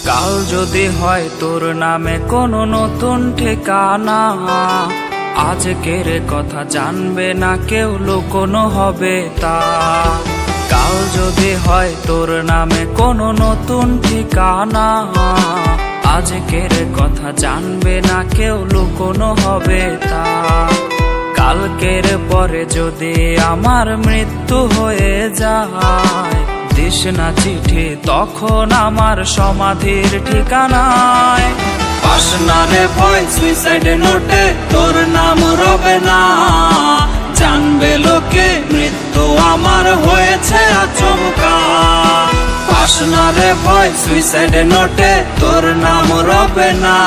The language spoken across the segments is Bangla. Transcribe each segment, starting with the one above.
কাল যদি হয় তোর নামে কোনো নতুন ঠিকানা, আজকের কথা জানবে না কেউ, লুকোনো হবে তা। কাল যদি হয় তোর নামে কোনো নতুন ঠিকানা, আজকের কথা জানবে না কেউ, লুকোনো হবে তা। কালকের পরে যদি আমার মৃত্যু হয়ে যায়, দিস না চিঠি তখন আমার সমাধির ঠিকানায়। পাস না রে ভয় সুইসাইড নোটে তোর নাম রবে না, জানবে লোকে মৃত্যু আমার হয়েছে আচমকা। পাস না রে ভয় সুইসাইড নোটে তোর নাম রবে না,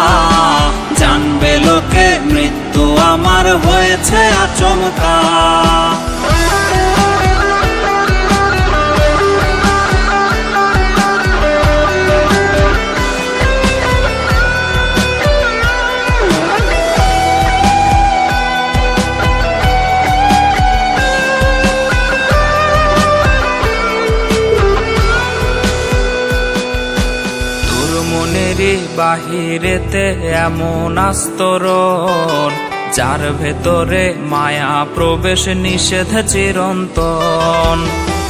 জানবে লোকে মৃত্যু আমার হয়েছে আচমকা। মনেরই বাহিরেতে এমন আস্তরণ, যার ভেতরে মায়া প্রবেশ নিষেধ চিরন্তন।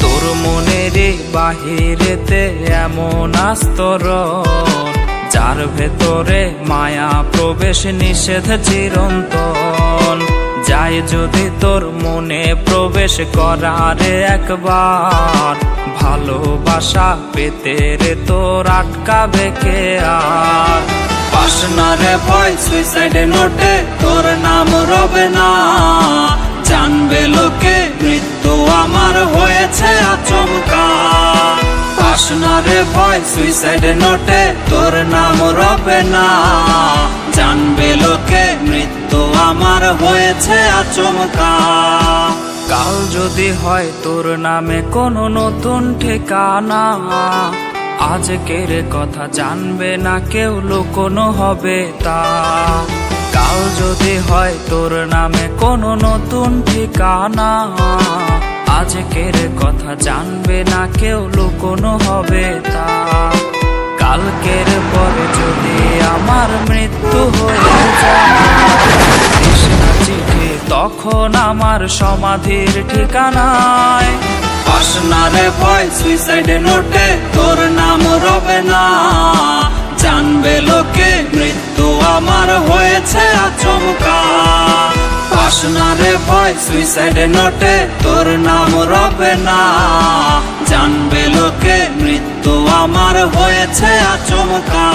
তোর মনেরই বাহিরেতে এমন আস্তরণ, যার ভেতরে মায়া প্রবেশ নিষেধ চিরন্তন। যাই যদি তোর মনে প্রবেশ করারে একবার, ভালোবাসা পেতে রে তোর আটকাবে কে আর। পাস না রে ভয় সুইসাইড নোটে তোর নাম রবে না, জানবে লোকে মৃত্যু আমার হয়েছে আচমকা। পাস না রে ভয় সুইসাইড নোটে তোর নাম রবে না, জানবে লোকে মৃত্যু আমার হয়েছে আচমকা। কাল যদি হয় তোর নামে কোনো নতুন ঠিকানা, আজকের কথা জানবে না কেউ, লুকোনো হবে তা। কাল যদি হয় তোর নামে কোনো নতুন ঠিকানা, আজকের কথা জানবে না কেউ, লুকোনো হবে তা। কালকের পরে যদি আমার মৃত্যু হয়ে যায়, দিস না চিঠি তখন আমার সমাধির ঠিকানায়। পাস না রে ভয় সুইসাইড নোটে তোর নাম রবে না, জানবে লোকে মৃত্যু আমার হয়েছে আচমকা। পাস না রে ভয় সুইসাইড নোটে তোর নাম রবে না, জানবে লোকে মৃত্যু আমার হয়েছে আচমকা।